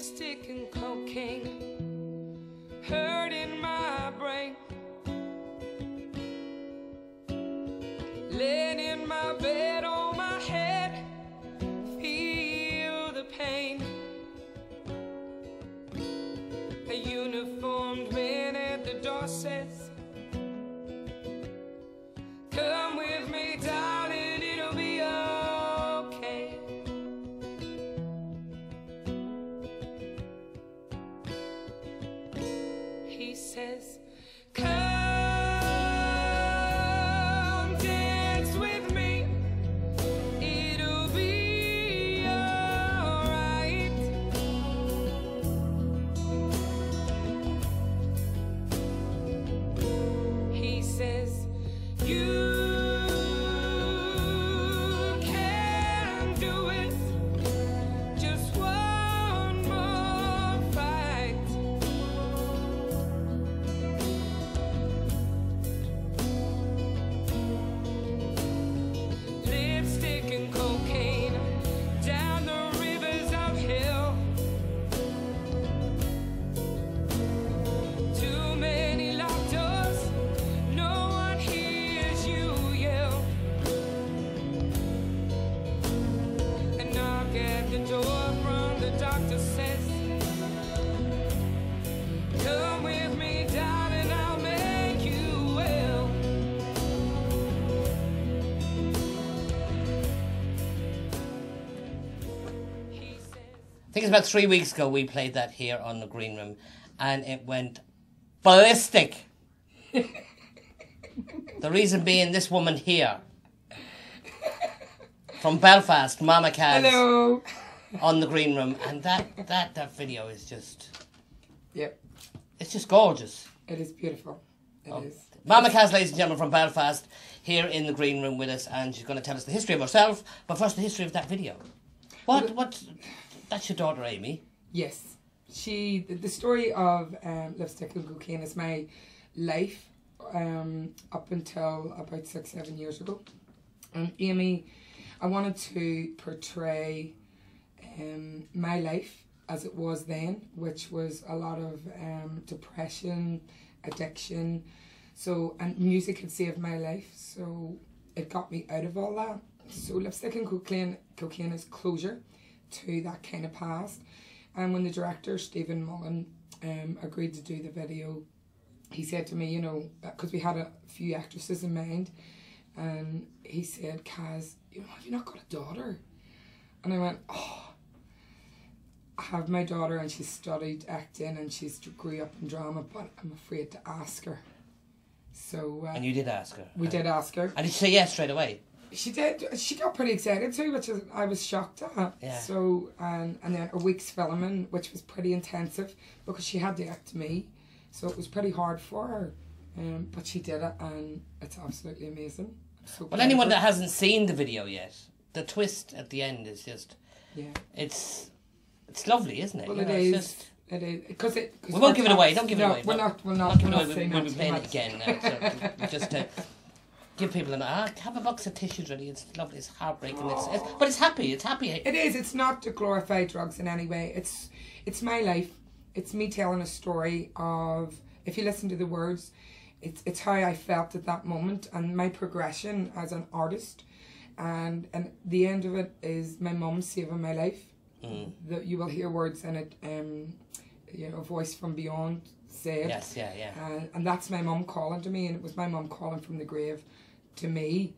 lipstick and cocaine, hurting my brain. Laying in my bed on my head, feel the pain. A uniformed man at the door says, come with me, darling, it'll be okay. He says, come. I think it's about 3 weeks ago we played that here on the Green Room, and it went ballistic. The reason being, this woman here from Belfast, Mamakaz, hello, on the Green Room, and that video is just, yep, it's just gorgeous. It is beautiful. It is. Mamakaz, ladies and gentlemen, from Belfast, here in the Green Room with us, and she's going to tell us the history of herself, but first the history of that video. What? That's your daughter, Amy. Yes. The story of Lipstick and Cocaine is my life up until about 6-7 years ago. And Amy, I wanted to portray my life as it was then, which was a lot of depression, addiction. So, and music had saved my life, so it got me out of all that. So Lipstick and Cocaine is closure to that kind of past. And when the director Stephen Mullen agreed to do the video, he said to me, you know, because we had a few actresses in mind, and he said, KAZ, you know, have you not got a daughter? And I went, oh, I have my daughter, and she studied acting and she's grew up in drama, but I'm afraid to ask her. So and you did ask her. We did ask her. And did she say yes straight away? She did. She got pretty excited too, which I was shocked at. Yeah. So and then a week's filming, which was pretty intensive because she had to act me, so it was pretty hard for her. But she did it, and it's absolutely amazing. So well, anyone that hasn't seen the video yet, the twist at the end is just, yeah, it's lovely, isn't it? Well, you know, it is. It's just, it is because it. We won't give it away. Don't give it away. We're not giving it away. saying We'll that be too playing it much. again now. So just to give people have a box of tissues ready. It's lovely. It's heartbreaking. But it's happy. It's happy. It is. It's not to glorify drugs in any way. It's my life. It's me telling a story of. If you listen to the words, it's how I felt at that moment and my progression as an artist, and the end of it is my mum saving my life. That you will hear words in it. You know, voice from beyond said. Yes, yeah. And that's my mum calling to me, and it was my mum calling from the grave to me.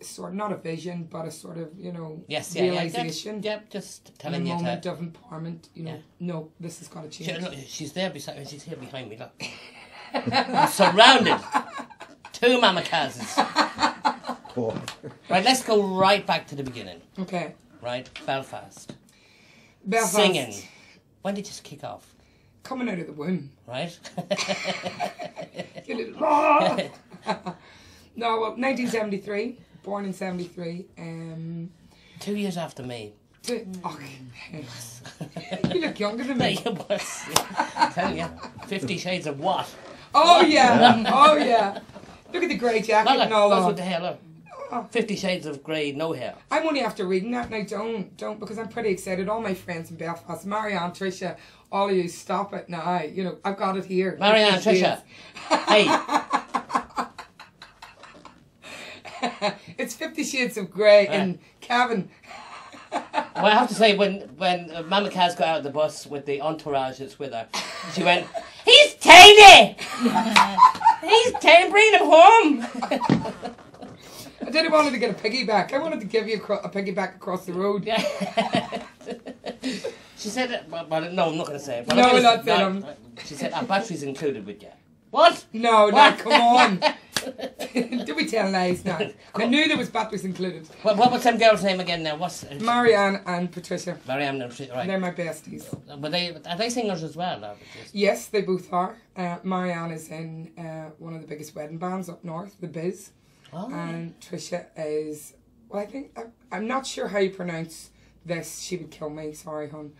Sort of not a vision, but a sort of, you know, realization. Yeah, just telling you. A moment of empowerment. You know, yeah. No, this has got to change. Look, she's there beside me. She's here behind me. Look, I'm surrounded. 2 Mamakazes. Right, let's go right back to the beginning. Okay. Right, Belfast. Singing. When did you just kick off? Coming out of the womb. Right. You little... No, well, 1973. Born in 73. 2 years after me. Oh, you look younger than me. I'm telling you, 50 Shades of what? Oh yeah, oh yeah. Look at the grey jacket and all that. What the hell? 50 Shades of Grey, no hair. I'm only after reading that now. Don't, because I'm pretty excited. All my friends in Belfast, Marianne, Tricia, all of you, stop it now. You know, I've got it here. Marianne, Tricia. Hey. It's 50 Shades of Grey and Kevin. Well, I have to say, when Mamakaz got out of the bus with the entourage that's with her, she went, "He's tiny! He's tiny, bring him home!" I didn't want to get a piggyback. I wanted to give you a piggyback across the road. Yeah. She said, well, no, I'm not going to say it. No, we're not saying them. She said, our battery's included with you. What? No, come on. Do we tell lies now? I knew there was batteries included. What was them girls' name again now? What's Marianne and Patricia. Marianne and Patricia, right. They're my besties. But are they singers as well? Or yes, they both are. Marianne is in one of the biggest wedding bands up north, the Biz. Oh. And Tricia is, well, I think, I'm not sure how you pronounce this. She would kill me, sorry, hon.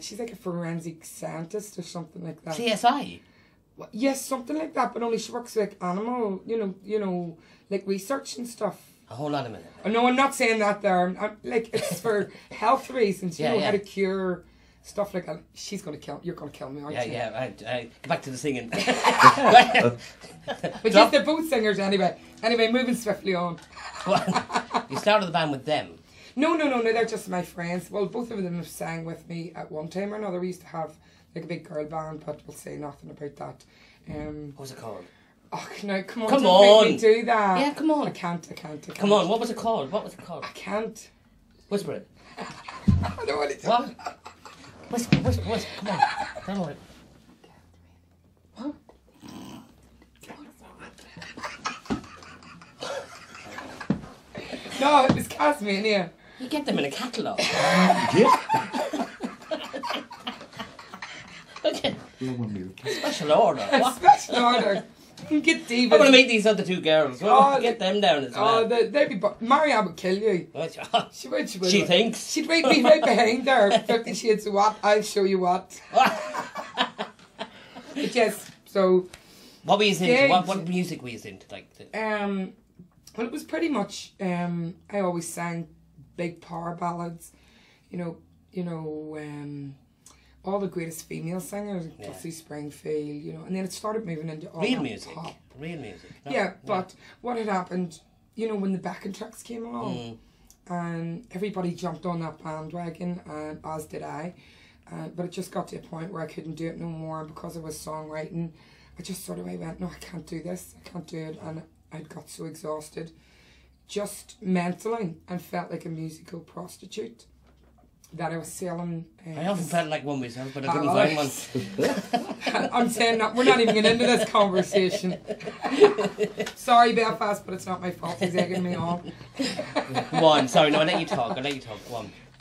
She's like a forensic scientist or something like that. CSI? Well, yes, something like that, but only she works with animal, you know, like research and stuff. Hold on a minute. Oh, no, I'm not saying that there. Like, it's for health reasons, you know, how to cure stuff like that. She's going to kill, you're going to kill me, aren't you? Yeah, go back to the singing. But yes, they're both singers anyway. Anyway, moving swiftly on. You started the band with them? No, they're just my friends. Well, both of them have sang with me at one time or another. We used to have like a big girl band, but we'll say nothing about that. What was it called? Oh, no, come on, Come don't on. make me do that. Yeah, come on. I can't. Come on, what was it called? I can't. Whisper it. I don't want to. What? Whisper, come on. Don't know it. Huh? No, it was Tasmania. You get them in a catalogue. Okay. Special order. What? Special order. Get David. I want to meet these other two girls. Get them down as well. They'd be. Marianne would kill you. She would. She thinks. She'd be right behind her. 50 Shades of what? I'll show you what. But yes, so. What were you into? What music were you into? Well, it was pretty much. I always sang big power ballads. You know. All the greatest female singers, Dusty Springfield, you know, and then it started moving into all real music. pop. Real music. No, yeah, but what had happened, you know, when the backing tracks came along, and everybody jumped on that bandwagon, and as did I, but it just got to a point where I couldn't do it no more, and because I was songwriting, I just sort of went, no, I can't do this, I can't do it, and I got so exhausted, just mentally, and felt like a musical prostitute. That I was selling. I often felt like one myself, but I couldn't find one. I'm saying that we're not even getting into this conversation. Sorry, Belfast, but it's not my fault. He's egging me on. Go on. Sorry, no, I'll let you talk. Go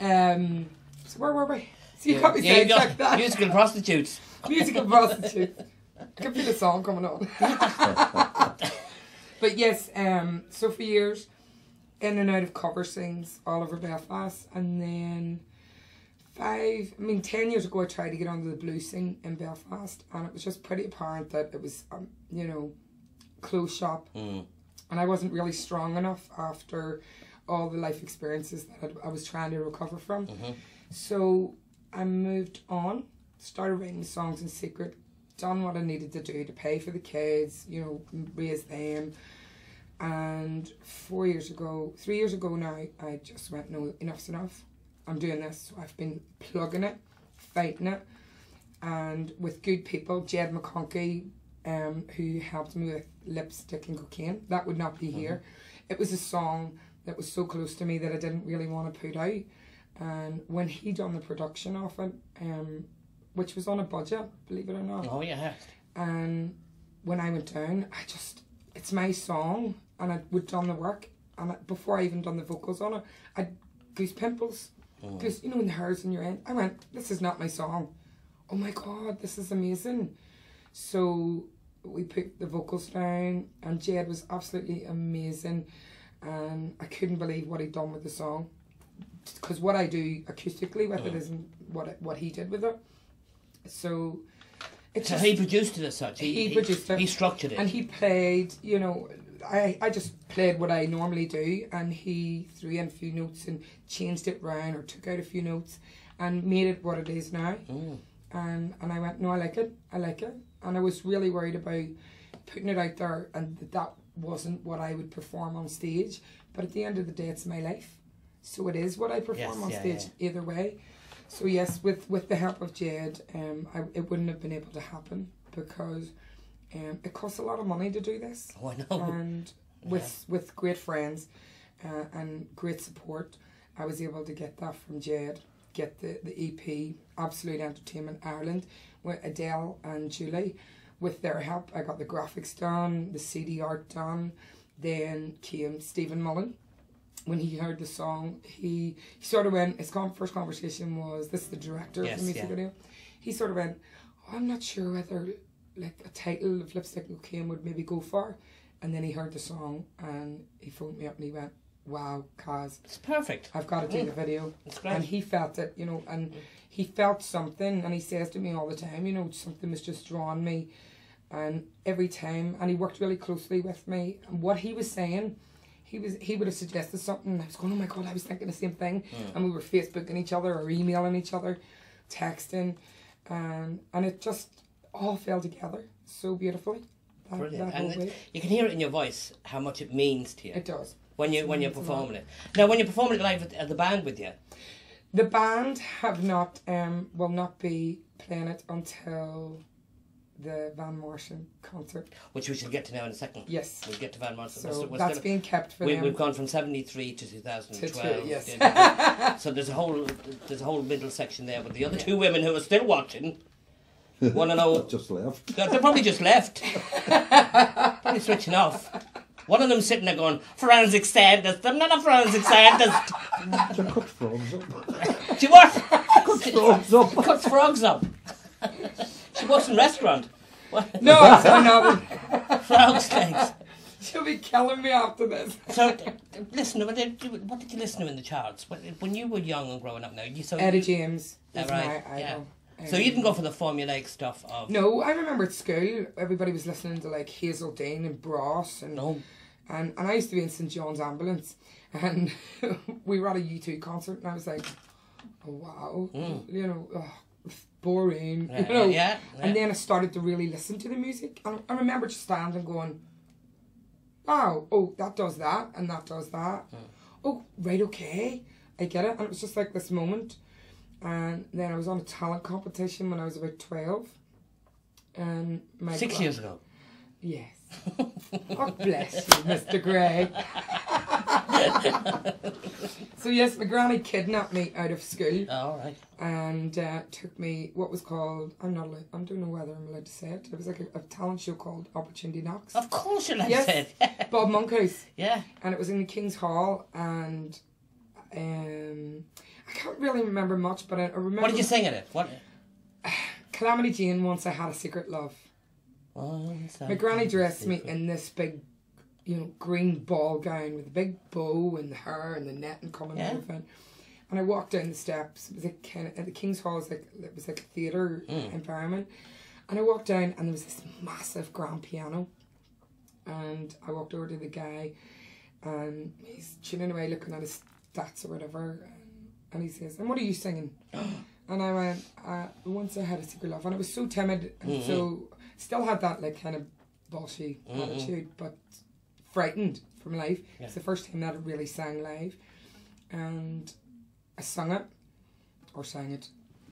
on. So where were we? So you got me saying like that. Musical prostitutes. Musical prostitutes. I can feel the song coming on. But yes, so for years, in and out of cover sings all over Belfast, and then 10 years ago I tried to get onto the blues scene in Belfast, and it was just pretty apparent that it was, closed shop, and I wasn't really strong enough after all the life experiences that I was trying to recover from. So I moved on, started writing songs in secret, done what I needed to do to pay for the kids, raise them, and 3 years ago now, I just went, no, enough's enough. I'm doing this. So I've been plugging it, fighting it, and with good people, Jed McConkey, who helped me with Lipstick and Cocaine. That would not be here. It was a song that was so close to me that I didn't really want to put out. And when he done the production of it, which was on a budget, believe it or not. Oh yeah. And when I went down, it's my song, and I would done the work, and before I even done the vocals on it, I'd goose pimples. Because, when the hair's in your end, I went, this is not my song. Oh my God, this is amazing. So we put the vocals down, and Jed was absolutely amazing, and I couldn't believe what he'd done with the song. Because what I do acoustically with it isn't what he did with it. So So he produced it as such. He produced it. He structured it. And he played, you know, I just played what I normally do, and he threw in a few notes and changed it round or took out a few notes and made it what it is now. And I went, no, I like it. And I was really worried about putting it out there and that wasn't what I would perform on stage. But at the end of the day, it's my life. So it is what I perform on stage either way. So yes, with the help of Jade, it wouldn't have been able to happen because it costs a lot of money to do this. Oh, I know. And with great friends and great support, I was able to get that from Jade, get the EP, Absolute Entertainment Ireland, with Adele and Julie. With their help, I got the graphics done, the CD art done. Then came Stephen Mullen. When he heard the song, he sort of went, his first conversation was, this is the director of the music video. He sort of went, oh, I'm not sure whether like a title of Lipstick and Cocaine would maybe go for. And then he heard the song and he phoned me up and he went, wow, KAZ. It's perfect. I've got to do the video. It's great. And he felt it, you know, and he felt something, and he says to me all the time, you know, something was just drawing me. And every time, and he worked really closely with me. And what he was saying, he would have suggested something, and I was going, oh my God, I was thinking the same thing. And we were Facebooking each other or emailing each other, texting, and it just all fell together so beautifully. Brilliant. And you can hear it in your voice how much it means to you. It does. When you're performing it. Now, when you're performing it live at the band with you. The band have not will not be playing it until the Van Morrison concert, which we shall get to now in a second. Yes, we'll get to Van Morrison. So that's being kept for them. We've gone from 73 to 2012. Yes. So there's a whole middle section there. But the other two women who are still watching want to know. Just left. They're probably just left. Probably switching off. One of them sitting there going, forensic scientist. I'm not a forensic scientist. She cuts frogs up. She what? Cuts frogs up. Cuts frogs up. She works in a restaurant. What? No, it's another. Frog's legs. She'll be killing me after this. So, listen, what did you listen to in the charts? When you were young and growing up now? Etta James is right, my idol. So you didn't go for the formulaic stuff of... No, I remember at school, everybody was listening to like Hazel Dean and Bros. And, and I used to be in St John's Ambulance. And we were at a U2 concert and I was like, oh wow, you know, boring, you know. And then I started to really listen to the music. And I remember just standing going, wow, oh, that does that and that does that. Oh, right, okay, I get it. And it was just like this moment. And then I was on a talent competition when I was about 12. And 6 years ago? Yes. Oh, bless you, Mr. Gray. So yes, my granny kidnapped me out of school. Oh, all right. And took me what was called, I don't know whether I'm allowed to say it. It was like a talent show called Opportunity Knocks. Of course you're allowed to say it. Bob Monkhouse. Yeah. And it was in the King's Hall, and I can't really remember much, but I remember... What did you sing in it? What? Calamity Jane, Once I Had a Secret Love. My granny dressed me in this big, you know, green ball gown with a big bow and the hair and the netting coming out of it. And I walked down the steps. It was like kind of, at the King's Hall, it was like a theatre environment. And I walked down and there was this massive grand piano. And I walked over to the guy and he's tuning away looking at his stats or whatever. And he says, and what are you singing? And I went, Once I Had a Secret Love. And I was so timid and so... Still had that like kind of bossy attitude, but frightened from life. It's the first time that I really sang live, and I sang it.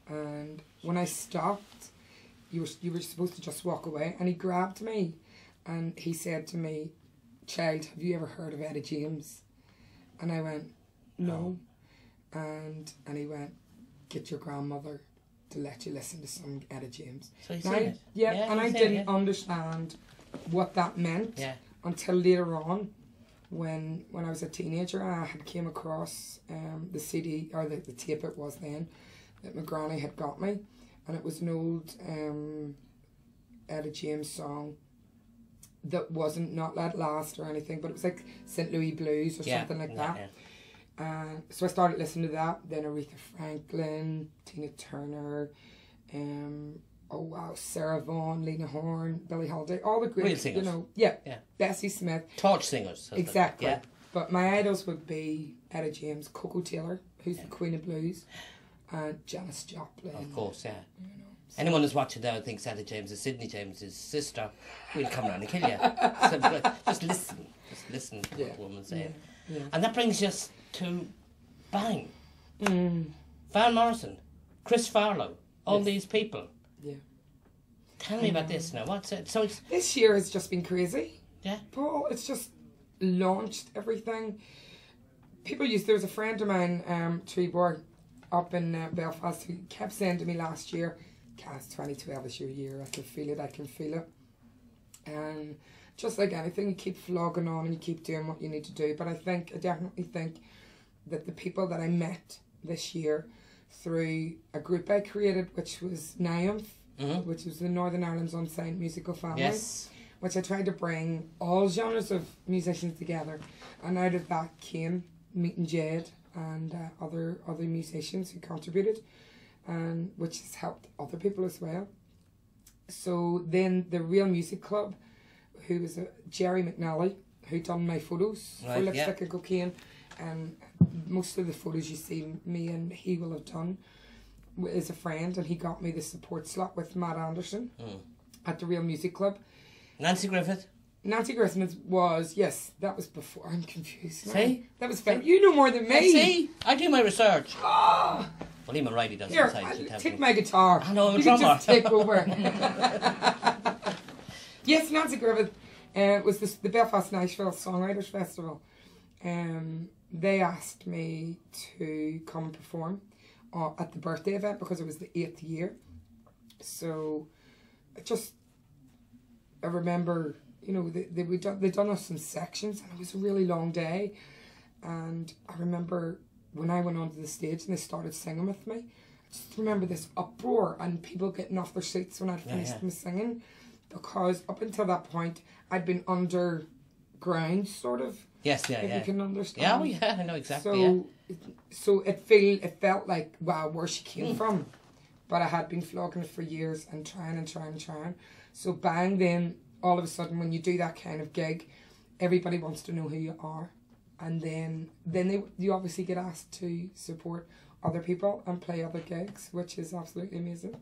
And when I stopped, you were supposed to just walk away, and he grabbed me, and he said to me, "Child, have you ever heard of Etta James?" And I went, "No," and he went, "Get your grandmother to let you listen to some Etta James." So you said it. Yeah, and I didn't understand what that meant until later on, when I was a teenager. I had came across the CD, or the tape it was then, that my granny had got me, and it was an old Etta James song that wasn't Not Let Last or anything, but it was like St. Louis Blues or something like that. So I started listening to that, then Aretha Franklin, Tina Turner, oh wow, Sarah Vaughn, Lena Horne, Billie Holiday, all the great, Real singers. you know, yeah, Yeah. Bessie Smith, Torch singers. exactly. Yeah. But my idols would be Etta James, Coco Taylor, who's the Queen of Blues, and Janis Joplin. Of course, yeah. You know, so- Anyone who's watching now and thinks Etta James is Sydney James' sister, we'll come around and kill you. So, just listen. Just listen to what the woman's saying. Yeah. And that brings us to Bang. Mm. Van Morrison, Chris Farlow, all Yes. these people. Yeah. Tell me about this now. What's it? So it's This year has just been crazy. yeah. Paul, it's just launched everything. There's a friend of mine, Treebor, up in Belfast, who kept saying to me last year, KAZ 2012 is your year, I can feel it. And just like anything, you keep flogging on and you keep doing what you need to do. But I definitely think that the people that I met this year through a group I created, which was NIAMF, which was the Northern Ireland's Unsigned Musical Family, Yes. which I tried to bring all genres of musicians together, and out of that came meeting Jade and other musicians who contributed, and which has helped other people as well. So then the Real Music Club, who was Jerry McNally, who done my photos for Right, Lipstick and Cocaine, and most of the photos you see me and he will have done is a friend, and he got me the support slot with Matt Anderson at the Real Music Club. Nanci Griffith. Nanci Griffith was, yes, that was before. I'm confused now. See? That was fair. You know more than me. See, I do my research. Oh, Well, even Riley does here, sometimes. You'd have take to- my guitar. I know, I'm a You can drummer. just take over. Yes, Nanci Griffith was the Belfast Nashville Songwriters Festival. They asked me to come and perform at the birthday event because it was the 8th year. So I remember, you know, they'd done us in sections, and it was a really long day. And I remember when I went onto the stage and they started singing with me, I just remember this uproar and people getting off their seats when I'd finished them singing, because up until that point I'd been underground, sort of. Yes, yeah, If yeah. you can understand. Yeah, well, yeah, I know exactly. Yeah. So it felt like, wow, where she came from. But I had been flogging it for years and trying. So Bang, then all of a sudden when you do that kind of gig, everybody wants to know who you are. And then you obviously get asked to support other people and play other gigs, which is absolutely amazing.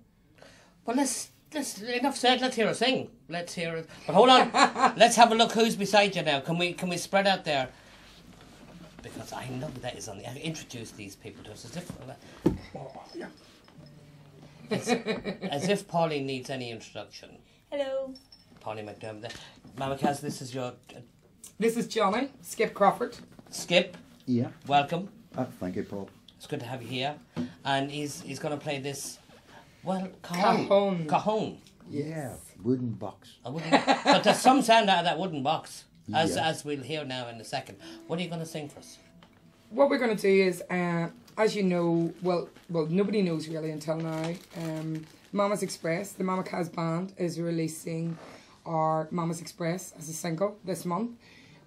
Well, let's enough said. Let's hear her sing. Let's hear it. But hold on. Let's have a look who's beside you now. Can we spread out there? Because I know that is on the. I introduce these people to us as if Pauline needs any introduction. Hello. Pauline McDermott. Mamakaz, this is your This is Johnny, Skip Crawford. Skip. Yeah. Welcome. Thank you, Paul. It's good to have you here. And he's going to play this. Well, Cajon. Cajon. Yeah, wooden box. But there's some sound out of that wooden box, Yes. as we'll hear now in a second. What are you going to sing for us? What we're going to do is, as you know, well, nobody knows really until now. Mama's Express, the Mamakaz band, is releasing our Mama's Express as a single this month.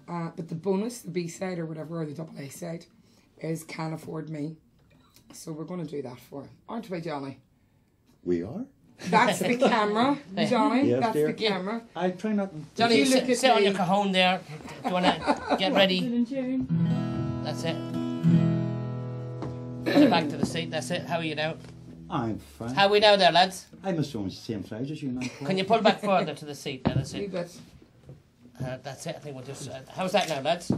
But the bonus, the B-side or whatever, or the double A side, is Can't Afford Me. So we're going to do that for him. Aren't we, Johnny? We are? That's the camera, Johnny. Yes, That's dear. the camera. I try not to... Johnny, you you look at sit on me. your cajon there. Do you want to get ready? That's it. Put it back to the seat. That's it. How are you now? I'm fine. How are we now there, lads? I'm the same size as you now, Paul. Can you pull back further to the seat? Now, that's A wee it. bit. That's it. I think we'll just... how's that now, lads?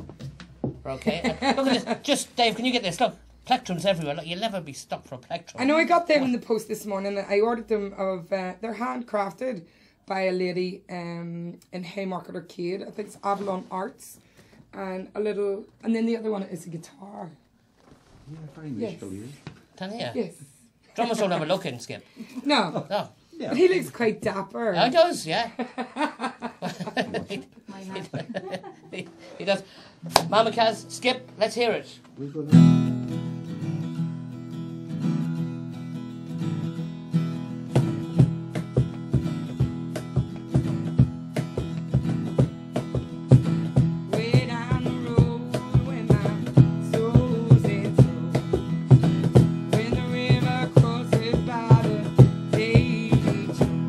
We're okay. Look at this. Just, Dave, can you get this? Look. Plectrums everywhere. Look, you'll never be stuck for plectrums. I know I got them in the post this morning. I ordered them they're handcrafted by a lady in Haymarket Arcade. I think it's Avalon Arts. And then the other one is a guitar. Yeah, very musical, yes. Tell you. Yes. Drummers don't have a look in, Skip. No. No. Yeah. But he looks quite dapper. Oh, he does, yeah. he does. Mamakaz, Skip, let's hear it. We'll go Way down the road when my soul's in tow. When the river crosses by the daily shore.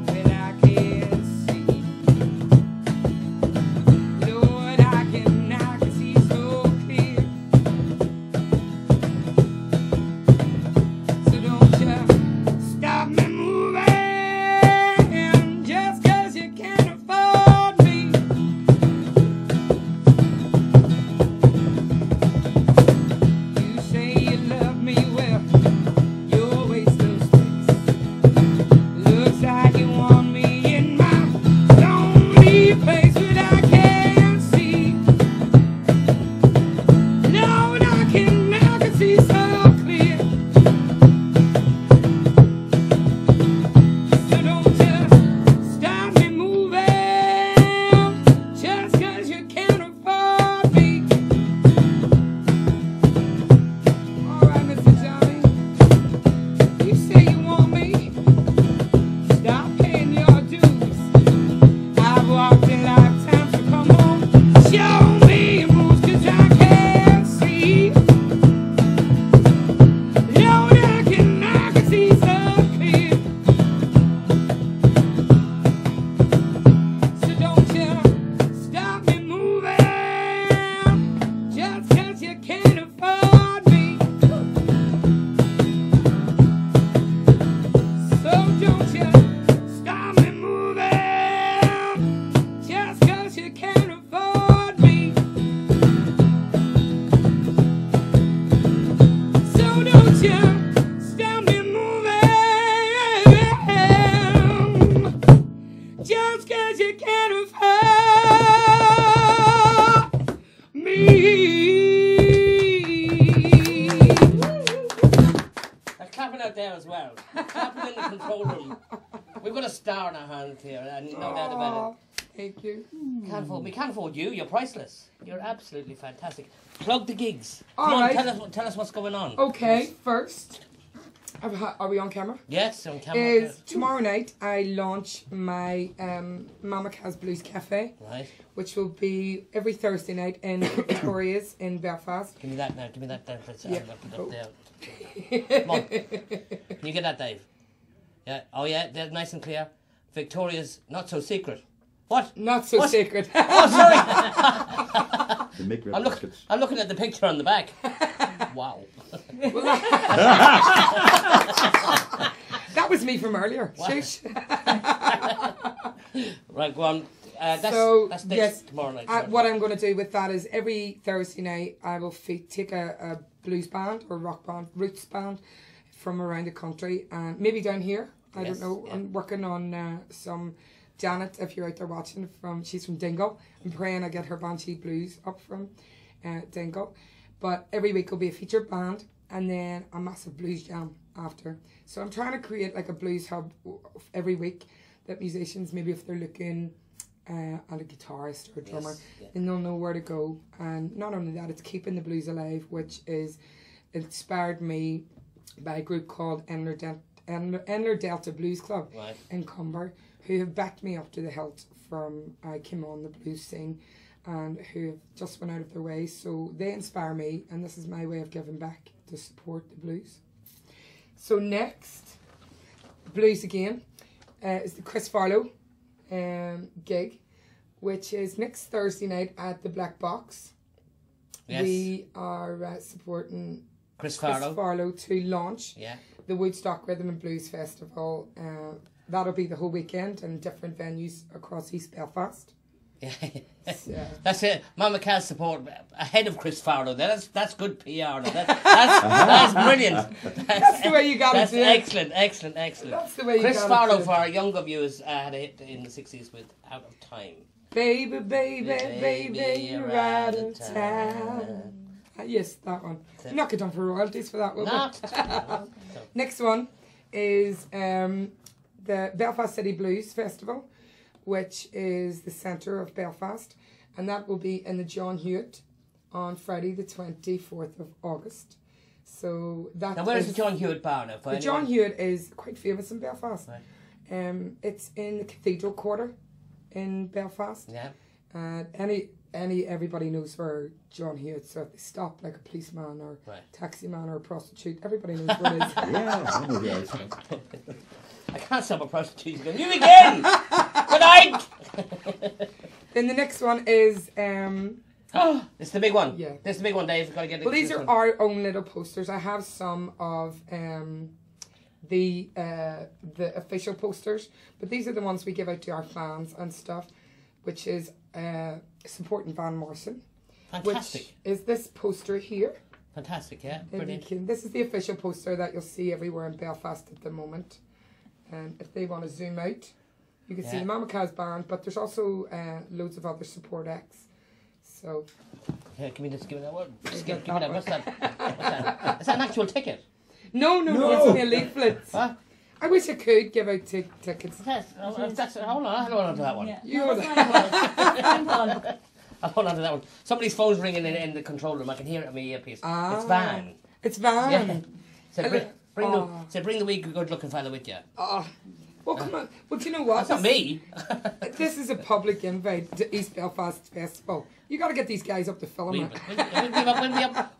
control room. We've got a star in our hands here, and no doubt about it. Thank you. We can't afford you. You're priceless. You're absolutely fantastic. Plug the gigs. All Come on, right. tell us what's going on. Okay, first, are we on camera? Yes, on camera. Is tomorrow night I launch my Mamakaz Blues Cafe, Right. which will be every Thursday night in Victoria's in Belfast. Give me that now. Give me that down. Let's Yeah. put it up there. Come on. Can you get that, Dave? Yeah. Oh, yeah. They're nice and clear. Victoria's not so secret. What? Not so What? secret. Oh, sorry. The micro I'm biscuits. looking at the picture on the back. Wow. That was me from earlier. What? Shush. Right, go on. That's yes, next tomorrow night. what I'm going to do with that is every Thursday night I will take a blues band or rock band, roots band from around the country and maybe down here. I Yes, don't know. yeah. I'm working on some Janet, if you're out there watching, she's from Dingle. I'm praying I get her Banshee Blues up from Dingle. But every week will be a featured band and then a massive blues jam after. So I'm trying to create like a blues hub every week that musicians, maybe if they're looking at a guitarist or a drummer, yeah. then they'll know where to go. And not only that, it's keeping the blues alive, which is inspired me by a group called Enler Delta Blues Club Right. in Cumber, who have backed me up to the hilt from I came on the blues scene and who have just went out of their way. So they inspire me and this is my way of giving back to support the blues. So next, blues again, is the Chris Farlow gig, which is next Thursday night at the Black Box. Yes. We are supporting Chris Chris Farlow. Farlow to launch Yeah. the Woodstock Rhythm and Blues Festival. That'll be the whole weekend in different venues across East Belfast. Yeah. So, That's it. Mamakaz support ahead of Chris Farlow. That's good PR. That's brilliant. that's the way you got to That's do it. excellent. That's the way you Chris gotta Farlow, do it. for our younger viewers, had a hit in the 60s with Out of Time. Baby, you're out of town. Yes, that one. it. Not get done for royalties for that, will we? Not. Next one is the Belfast City Blues Festival, which is the centre of Belfast, and that will be in the John Hewitt on Friday the 24th of August. So that Now, where's is- the John Hewitt bar now? The John Hewitt is quite famous in Belfast. Right. It's in the Cathedral Quarter in Belfast. Yeah. Everybody knows where John Hewitt. So if they stop like a policeman or Right. taxi man or a prostitute, everybody knows where it is. Yeah, I know the ice. I can't stop a prostitute again. You again! Good night! Then the next one is It's the big one. Yeah. This is the big one, Dave. You've got to get it. well, these this are one. our own little posters. I have some of the official posters, but these are the ones we give out to our fans and stuff, which is supporting Van Morrison. Fantastic. Which is this poster here. Fantastic, yeah. If you Brilliant. can- this is the official poster that you'll see everywhere in Belfast at the moment. And if they want to zoom out, you can see Yeah. the Mamakaz band, but there's also loads of other support acts. So Yeah, give me that one. Just get give me that that. What's that? What's that? Is that an actual ticket? no, it's only a leaflet. What? I wish I could give out tickets. Hold on, I'll hold on to that one. Yeah. You No, hold that's fine, hold. I'll hold on to that one. Somebody's phone's ringing in the control room. I can hear it in my earpiece. Ah. It's Van. It's Van. Yeah. So Hello. bring the wee good-looking fella with you. Oh, well, come on. Well, do you know what? That's not me. This is a public invite to East Belfast Festival. You got to get these guys up to film we, it.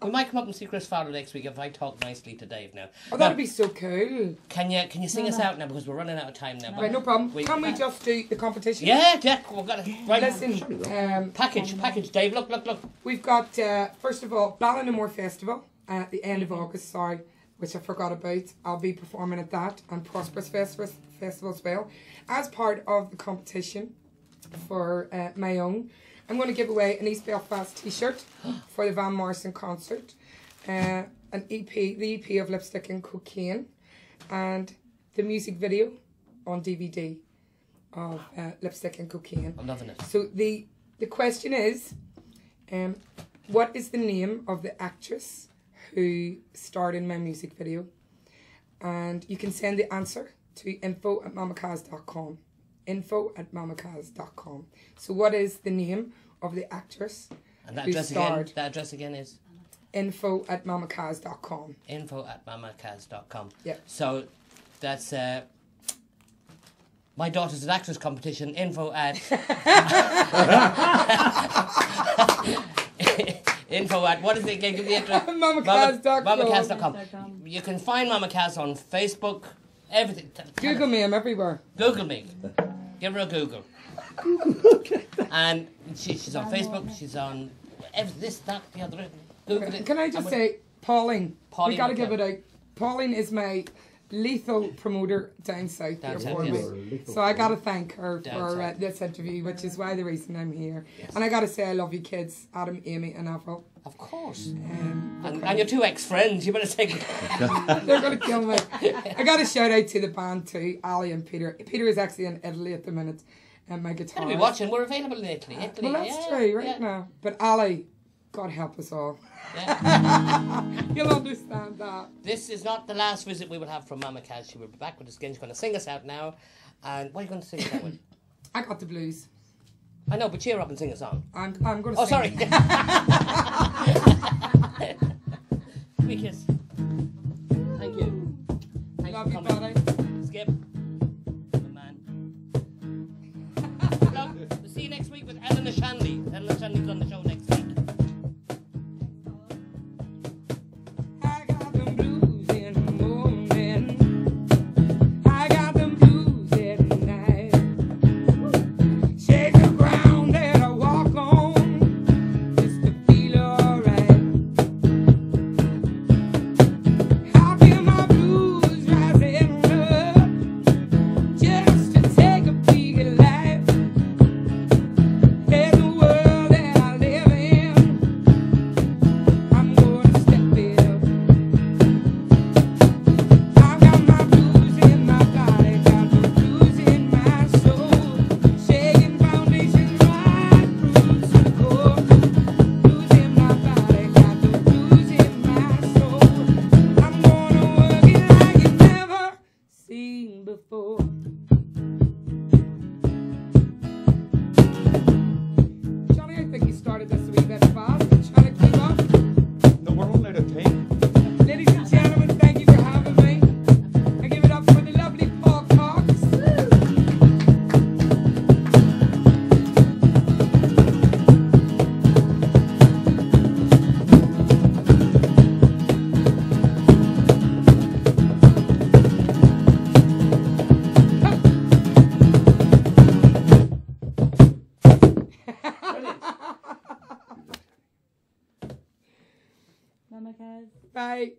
we might come up and see Chris Farlow next week if I talk nicely to Dave now. Oh, Now, that'd be so cool. can you sing us out now because we're running out of time now? Right, no problem. We- Can we just do the competition? Yeah, we've got it. Right. Listen, Package, Dave. Look. we've got, first of all, Ballad No More Festival at the end of August, which I forgot about. I'll be performing at that and Prosperous Festival as well. As part of the competition for my own, I'm going to give away an East Belfast t-shirt for the Van Morrison concert, an EP, the EP of Lipstick and Cocaine, and the music video on DVD of Lipstick and Cocaine. I'm loving it. So the question is, what is the name of the actress who starred in my music video? And you can send the answer to info@mamakaz.com. info@mamakaz.com. So what is the name of the actress And that who address again. starred? That address again is info@mamakaz.com. info@mamakaz.com. Yeah. So that's my daughter's an actress competition. Info at info at what is it again? Give the address. Mamakaz.com. Mamakaz.com. You can find Mamakaz on Facebook. Everything. Google me, I'm everywhere. Google me. Give her a Google. And she's on Facebook. She's on this, that, the other. Google it. Can I just say, Pauline, Pauline we got to McKenna. give it out. Pauline is my lethal promoter down south Down here south, for yes. me. So I got to thank her Down for south. this interview, which is why the reason I'm here. And I got to say I love you kids, Adam, Amy and Avril. Of course. Okay. And your two ex-friends, you better take. They're going to kill me. I got a shout out to the band too, Ali and Peter. Peter is actually in Italy at the minute, and my guitar. Better be watching. We're available in Italy. Well, that's true, right yeah. now. But Ali, God help us all. Yeah. You'll understand that. This is not the last visit we will have from Mamakaz. She will be back with us again. She's going to sing us out now. And what are you going to sing us out with? I got the blues. I know, but cheer up and sing a song. I'm going to Oh, sing. sorry. Give me a kiss. Thank you. Thanks Love for you, coming. buddy. Skip. Good man. Look, we'll see you next week with Eleanor Shanley. Eleanor Shanley's on the show next week. I got them blues in the morning. I got them blues at night. Shake the ground that I walk on just to feel alright. I feel my blues rising up just to take a peek at life. There's a world that I live in. I'm gonna step it up. I've got my blues in my body, got the blues in my soul. Shaking foundations right through to core. Blues in my body, got the blues in my soul. I'm gonna work it like you've never seen before. Johnny, I think you started this a wee bit fast. I'm trying to keep up. No, we're only out of time. Ladies and gentlemen, thank you for having me. I give it up for the lovely Paul Cox. Mamakaz. Bye.